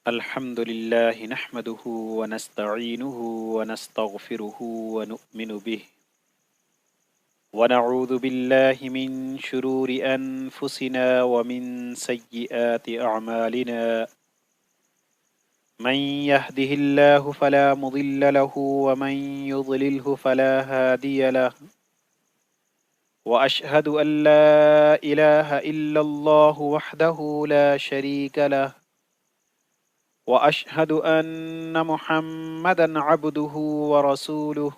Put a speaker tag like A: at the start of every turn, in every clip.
A: الحمد لله نحمده ونستعينه ونستغفره ونؤمن به ونعوذ بالله من شرور أنفسنا ومن سيئات أعمالنا من يهده الله فلا مضل له ومن يضلله فلا هادي له وأشهد أن لا إله إلا الله وحده لا شريك له وأشهد أن محمدًا عبده ورسوله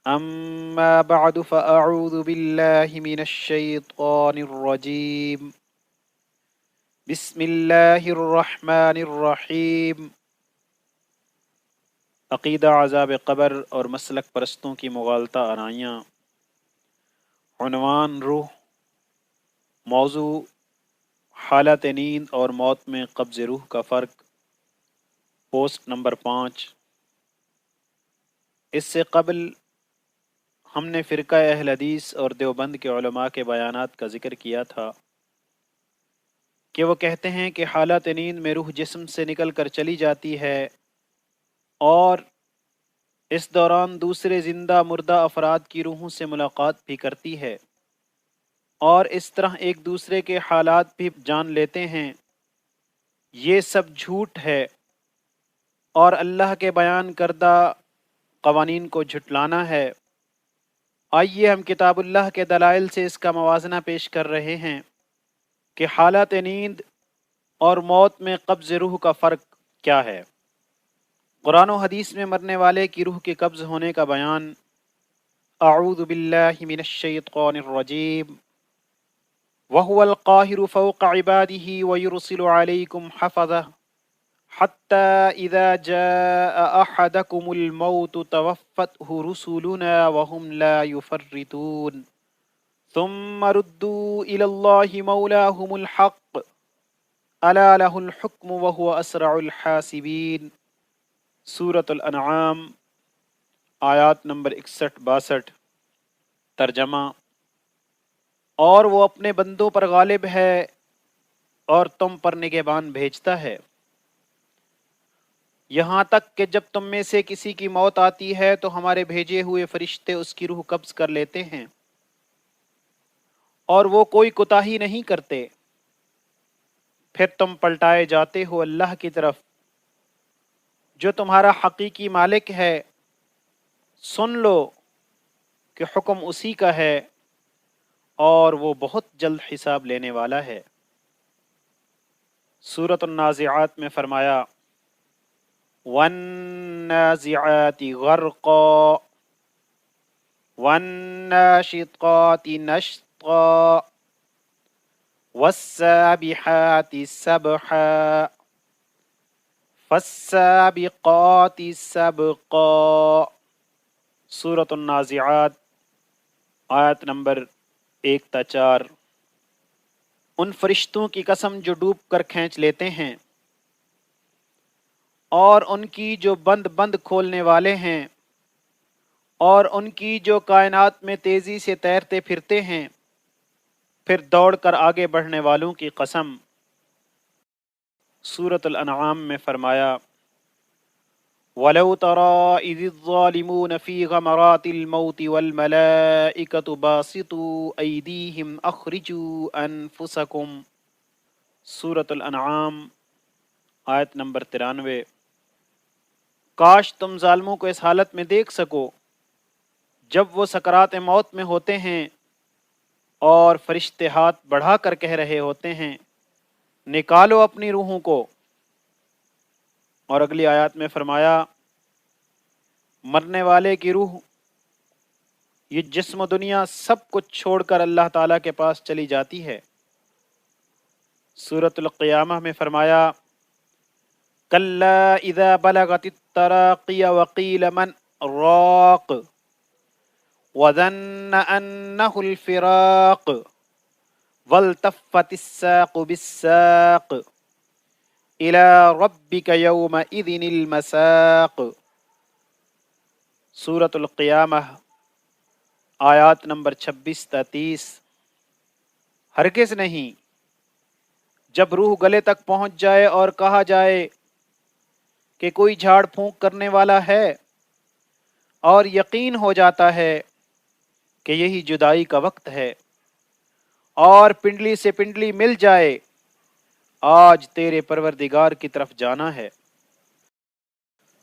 A: أما بعد فأعوذ بالله من الشيطان الرجيم بسم الله الرحمن الرحيم عقیدہ عذاب قبر اور مسلک پرستوں کی مغالطہ آرائیاں، عنوان روح، موضوع حالت نیند اور موت میں قبض روح کا فرق، پوسٹ نمبر 5۔ اس سے قبل ہم نے فرقہ اہل حدیث اور دیوبند کے علماء کے بیانات کا ذکر کیا تھا کہ وہ کہتے ہیں کہ حالت نیند میں روح جسم سے نکل کر چلی جاتی ہے اور اس دوران دوسرے زندہ مردہ افراد کی روحوں سے ملاقات بھی کرتی ہے اور اس طرح ایک دوسرے کے حالات بھی جان لیتے ہیں۔ یہ سب جھوٹ ہے اور اللہ کے بیان کردہ قوانین کو جھٹلانا ہے۔ آئیے ہم کتاب اللہ کے دلائل سے اس کا موازنہ پیش کر رہے ہیں کہ حالت نیند اور موت میں قبض روح کا فرق کیا ہے۔ قرآن و حدیث میں مرنے والے کی روح کے قبض ہونے کا بیان۔ اعوذ باللہ من الشیطان الرجیم وَهُوَ الْقَاهِرُ فَوْقَ عِبَادِهِ وَيُرْسِلُ عَلَيْكُمْ حَفَظَةً حَتَّى إِذَا جَاءَ أَحَدَكُمُ الْمَوْتُ تَوَفَّتْهُ رُسُلُنَا وَهُمْ لَا يُفَرِّطُونَ ثُمَّ رُدُّوا إِلَى اللَّهِ مَوْلَاهُمُ الْحَقِّ أَلَا لَهُ الْحُكْمُ وَهُوَ أَسْرَعُ الْحَاسِبِينَ۔ سورۃ الانعام، آیات نمبر 61-62۔ ترجمہ: اور وہ اپنے بندوں پر غالب ہے اور تم پر نگہبان بھیجتا ہے، یہاں تک کہ جب تم میں سے کسی کی موت آتی ہے تو ہمارے بھیجے ہوئے فرشتے اس کی روح قبض کر لیتے ہیں، اور وہ کوئی کوتاہی نہیں کرتے۔ پھر تم پلٹائے جاتے ہو اللہ کی طرف جو تمہارا حقیقی مالک ہے۔ سن لو کہ حکم اسی کا ہے اور وہ بہت جلد حساب لینے والا ہے۔ سورۃ النازعات میں فرمایا وَالنَّازِعَاتِ غَرْقًا وَالنَّاشِطَاتِ نَشْطًا وَالسَّابِحَاتِ سَبْحًا فَالسَّابِقَاتِ سَبْقًا۔ سورۃ النازعات، آیت نمبر 1-4۔ ان فرشتوں کی قسم جو ڈوب کر کھینچ لیتے ہیں اور ان کی جو بند بند کھولنے والے ہیں اور ان کی جو کائنات میں تیزی سے تیرتے پھرتے ہیں، پھر دوڑ کر آگے بڑھنے والوں کی قسم۔ سورۃ الانعام میں فرمایا وَلَوْ تَرَىٰ إِذِ الظَّالِمُونَ فِي غَمَرَاتِ الْمَوْتِ وَالْمَلَائِكَةُ بَاسِطُو أَيْدِيهِمْ أَخْرِجُوا أَنفُسَكُمْ۔ سورۃ الانعام، آیت نمبر 93۔ کاش تم ظالموں کو اس حالت میں دیکھ سکو جب وہ سکرات موت میں ہوتے ہیں اور فرشتے ہاتھ بڑھا کر کہہ رہے ہوتے ہیں نکالو اپنی روحوں کو۔ اور اگلی آیات میں فرمایا مرنے والے کی روح یہ جسم و دنیا سب کچھ چھوڑ کر اللہ تعالیٰ کے پاس چلی جاتی ہے۔ سورۃ القیامہ میں فرمایا کَلَّا اِذَا بَلَغَتِ التَّرَاقِيَ وَقِيلَ مَنْ رَاقٍ وَظَنَّ أَنَّهُ الْفِرَاقُ وَالْتَفَّتِ السَّاقُ بِالسَّاقِ إِلَى رَبِّكَ يَوْمَئِذٍ الْمَسَاقُ۔ سورۃ القیامہ، آیات نمبر 26-30۔ ہرگز نہیں، جب روح گلے تک پہنچ جائے اور کہا جائے کہ کوئی جھاڑ پھونک کرنے والا ہے، اور یقین ہو جاتا ہے کہ یہی جدائی کا وقت ہے، اور پنڈلی سے پنڈلی مل جائے، آج تیرے پروردگار کی طرف جانا ہے۔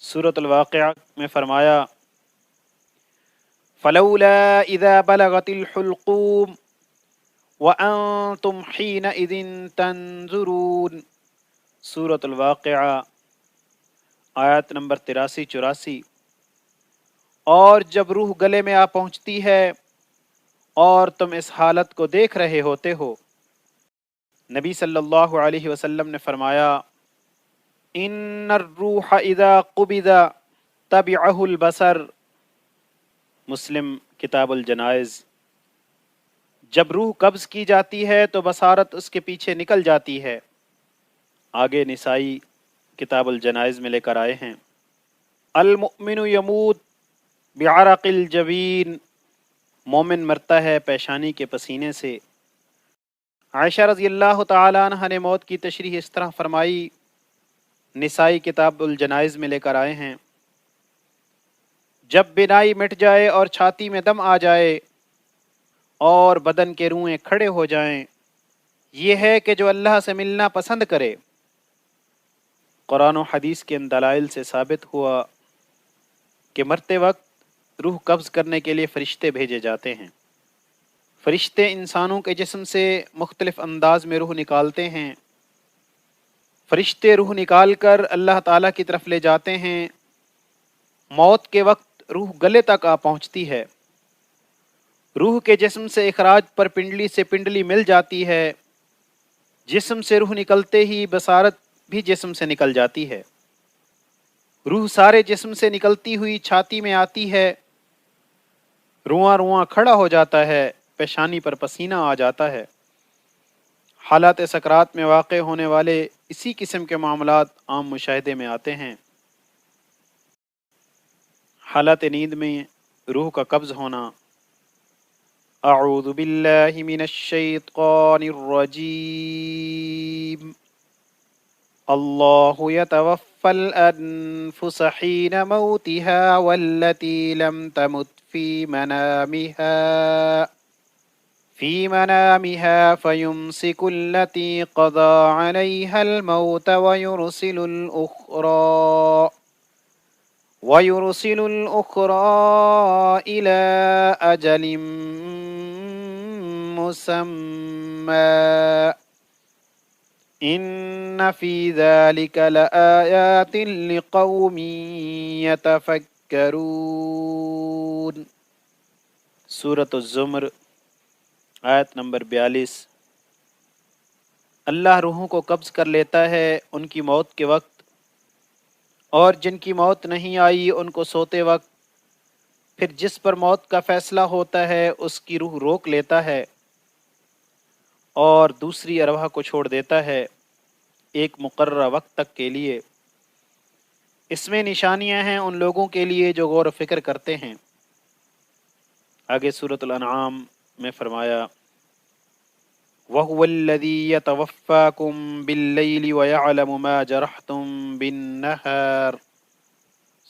A: سورۃ الواقعہ میں فرمایا فلولا اذا بلغت الحلقوم وانتم حينئذ تنظرون، سورۃ الواقعہ آیت نمبر 83-84۔ اور جب روح گلے میں آ پہنچتی ہے اور تم اس حالت کو دیکھ رہے ہوتے ہو۔ نبی صلی اللہ علیہ وسلم نے فرمایا ان الروح اذا قبض تبعه البصر، مسلم کتاب الجنائز۔ جب روح قبض کی جاتی ہے تو بصارت اس کے پیچھے نکل جاتی ہے۔ آگے نسائی کتاب الجنائز میں لے کر آئے ہیں المؤمن یموت بعرق الجبین، مومن مرتا ہے پیشانی کے پسینے سے۔ عائشہ رضی اللہ تعالی عنہ نے موت کی تشریح اس طرح فرمائی، نسائی کتاب الجنائز میں لے کر آئے ہیں، جب بینائی مٹ جائے اور چھاتی میں دم آ جائے اور بدن کے روئیں کھڑے ہو جائیں، یہ ہے کہ جو اللہ سے ملنا پسند کرے۔ قرآن و حدیث کے ان دلائل سے ثابت ہوا کہ مرتے وقت روح قبض کرنے کے لیے فرشتے بھیجے جاتے ہیں۔ فرشتے انسانوں کے جسم سے مختلف انداز میں روح نکالتے ہیں۔ فرشتے روح نکال کر اللہ تعالیٰ کی طرف لے جاتے ہیں۔ موت کے وقت روح گلے تک آ پہنچتی ہے۔ روح کے جسم سے اخراج پر پنڈلی سے پنڈلی مل جاتی ہے۔ جسم سے روح نکلتے ہی بصارت بھی جسم سے نکل جاتی ہے۔ روح سارے جسم سے نکلتی ہوئی چھاتی میں آتی ہے، رواں رواں کھڑا ہو جاتا ہے، پیشانی پر پسینہ آ جاتا ہے۔ حالات سکرات میں واقع ہونے والے اسی قسم کے معاملات عام مشاہدے میں آتے ہیں۔ حالات نیند میں روح کا قبض ہونا۔ اعوذ باللہ من الشیطان الرجیم۔ اللہ يتوفى الأنفس حين موتها والتي لم تمت في منامها فيمسك التي قضى عليها الموت ويرسل الأخرى إلى أجل مسمى ان فی ذلک لآیات لقوم یتفکرون، سورۃ الزمر آیت نمبر 42۔ اللہ روحوں کو قبض کر لیتا ہے ان کی موت کے وقت، اور جن کی موت نہیں آئی ان کو سوتے وقت، پھر جس پر موت کا فیصلہ ہوتا ہے اس کی روح روک لیتا ہے اور دوسری ارواح کو چھوڑ دیتا ہے ایک مقررہ وقت تک کے لیے۔ اس میں نشانیاں ہیں ان لوگوں کے لیے جو غور و فکر کرتے ہیں۔ آگے سورۃ الانعام میں فرمایا وَهُوَ الَّذِي يَتَوَفَّاكُم بِاللَّيْلِ وَيَعْلَمُ مَا جَرَحْتُم بِالنَّهَارِ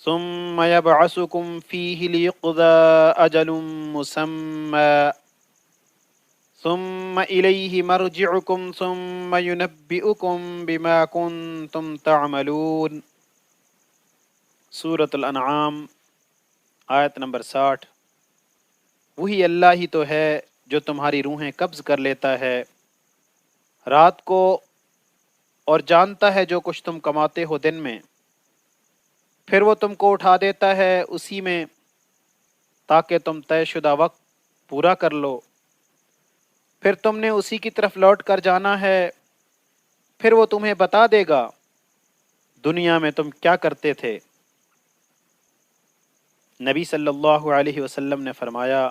A: ثُمَّ يَبْعَثُكُم فِيهِ لِيُقْضَى أَجَلٌ مُّسَمًّى ثم إليه مرجعكم ثم ينبئكم بما كنتم تعملون، سورۃ الانعام آیت نمبر 60۔ وہی اللہ ہی تو ہے جو تمہاری روحیں قبض کر لیتا ہے رات کو، اور جانتا ہے جو کچھ تم کماتے ہو دن میں، پھر وہ تم کو اٹھا دیتا ہے اسی میں تاکہ تم طے شدہ وقت پورا کر لو، پھر تم نے اسی کی طرف لوٹ کر جانا ہے، پھر وہ تمہیں بتا دے گا دنیا میں تم کیا کرتے تھے۔ نبی صلی اللہ علیہ وسلم نے فرمایا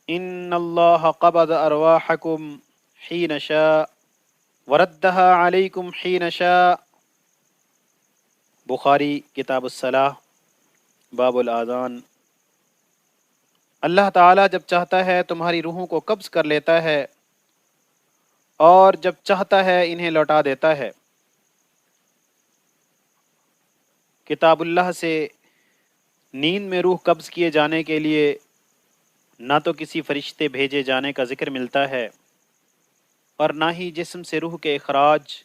A: ان اللہ قبض ارواحکم حین شاء وردها علیکم حین شاء، بخاری کتاب الصلاح باب الاذان۔ اللہ تعالیٰ جب چاہتا ہے تمہاری روحوں کو قبض کر لیتا ہے اور جب چاہتا ہے انہیں لوٹا دیتا ہے۔ کتاب اللہ سے نیند میں روح قبض کیے جانے کے لیے نہ تو کسی فرشتے بھیجے جانے کا ذکر ملتا ہے اور نہ ہی جسم سے روح کے اخراج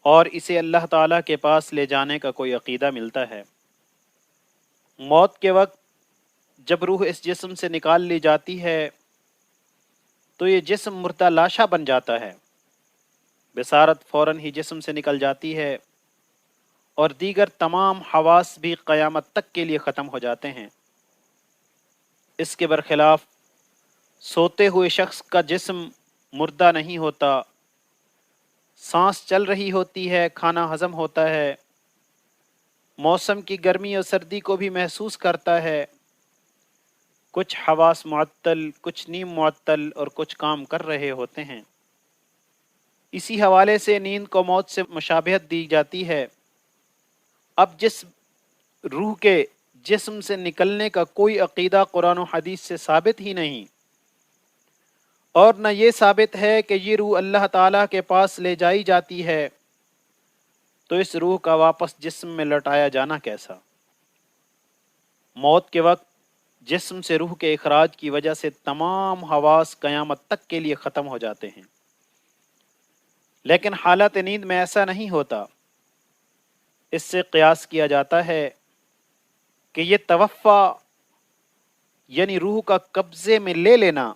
A: اور اسے اللہ تعالیٰ کے پاس لے جانے کا کوئی عقیدہ ملتا ہے۔ موت کے وقت جب روح اس جسم سے نکال لی جاتی ہے تو یہ جسم مردہ لاشا بن جاتا ہے۔ بصارت فوراً ہی جسم سے نکل جاتی ہے اور دیگر تمام حواس بھی قیامت تک کے لیے ختم ہو جاتے ہیں۔ اس کے برخلاف سوتے ہوئے شخص کا جسم مردہ نہیں ہوتا، سانس چل رہی ہوتی ہے، کھانا ہضم ہوتا ہے، موسم کی گرمی اور سردی کو بھی محسوس کرتا ہے، کچھ حواس معطل، کچھ نیم معطل اور کچھ کام کر رہے ہوتے ہیں۔ اسی حوالے سے نیند کو موت سے مشابہت دی جاتی ہے۔ اب جس روح کے جسم سے نکلنے کا کوئی عقیدہ قرآن و حدیث سے ثابت ہی نہیں، اور نہ یہ ثابت ہے کہ یہ روح اللہ تعالیٰ کے پاس لے جائی جاتی ہے، تو اس روح کا واپس جسم میں لوٹایا جانا کیسا؟ موت کے وقت جسم سے روح کے اخراج کی وجہ سے تمام حواس قیامت تک کے لیے ختم ہو جاتے ہیں، لیکن حالت نیند میں ایسا نہیں ہوتا۔ اس سے قیاس کیا جاتا ہے کہ یہ توفع یعنی روح کا قبضے میں لے لینا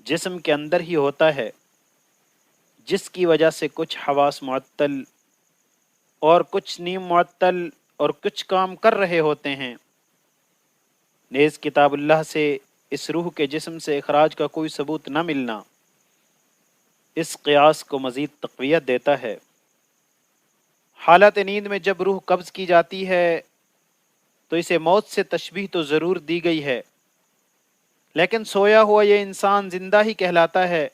A: جسم کے اندر ہی ہوتا ہے، جس کی وجہ سے کچھ حواس معطل اور کچھ نیم معطل اور کچھ کام کر رہے ہوتے ہیں۔ نیز کتاب اللہ سے اس روح کے جسم سے اخراج کا کوئی ثبوت نہ ملنا اس قیاس کو مزید تقویت دیتا ہے۔ حالت نیند میں جب روح قبض کی جاتی ہے تو اسے موت سے تشبیہ تو ضرور دی گئی ہے، لیکن سویا ہوا یہ انسان زندہ ہی کہلاتا ہے،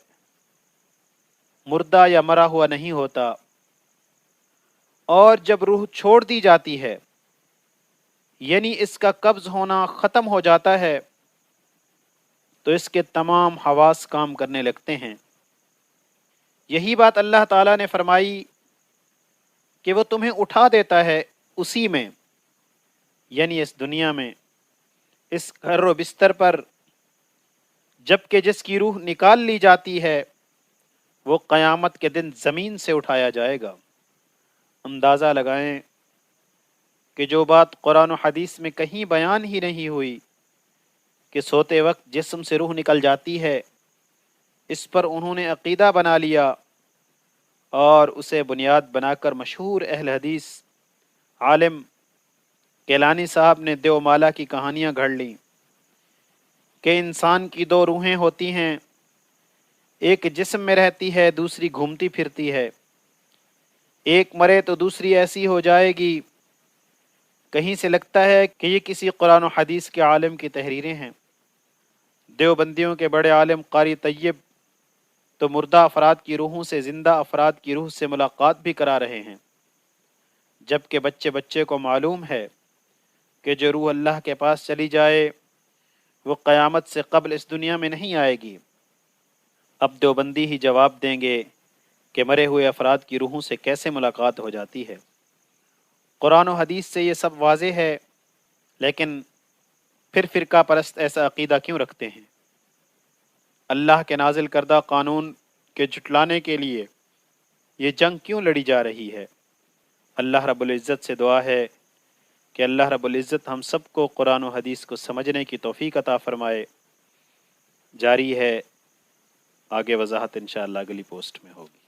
A: مردہ یا مرا ہوا نہیں ہوتا۔ اور جب روح چھوڑ دی جاتی ہے یعنی اس کا قبض ہونا ختم ہو جاتا ہے تو اس کے تمام حواس کام کرنے لگتے ہیں۔ یہی بات اللہ تعالیٰ نے فرمائی کہ وہ تمہیں اٹھا دیتا ہے اسی میں، یعنی اس دنیا میں، اس گھر و بستر پر، جبکہ جس کی روح نکال لی جاتی ہے وہ قیامت کے دن زمین سے اٹھایا جائے گا۔ اندازہ لگائیں کہ جو بات قرآن و حدیث میں کہیں بیان ہی نہیں ہوئی کہ سوتے وقت جسم سے روح نکل جاتی ہے، اس پر انہوں نے عقیدہ بنا لیا اور اسے بنیاد بنا کر مشہور اہل حدیث عالم کیلانی صاحب نے دیومالا کی کہانیاں گھڑ لیں کہ انسان کی دو روحیں ہوتی ہیں، ایک جسم میں رہتی ہے، دوسری گھومتی پھرتی ہے، ایک مرے تو دوسری ایسی ہو جائے گی کہیں سے لگتا ہے کہ یہ کسی قرآن و حدیث کے عالم کی تحریریں ہیں۔ دیوبندیوں کے بڑے عالم قاری طیب تو مردہ افراد کی روحوں سے زندہ افراد کی روح سے ملاقات بھی کرا رہے ہیں، جبکہ بچے بچے کو معلوم ہے کہ جو روح اللہ کے پاس چلی جائے وہ قیامت سے قبل اس دنیا میں نہیں آئے گی۔ اب دیوبندی ہی جواب دیں گے کہ مرے ہوئے افراد کی روحوں سے کیسے ملاقات ہو جاتی ہے؟ قرآن و حدیث سے یہ سب واضح ہے، لیکن پھر فرقہ پرست ایسا عقیدہ کیوں رکھتے ہیں؟ اللہ کے نازل کردہ قانون کے جھٹلانے کے لیے یہ جنگ کیوں لڑی جا رہی ہے؟ اللہ رب العزت سے دعا ہے کہ اللہ رب العزت ہم سب کو قرآن و حدیث کو سمجھنے کی توفیق عطا فرمائے۔ جاری ہے، آگے وضاحت انشاءاللہ اگلی پوسٹ میں ہوگی۔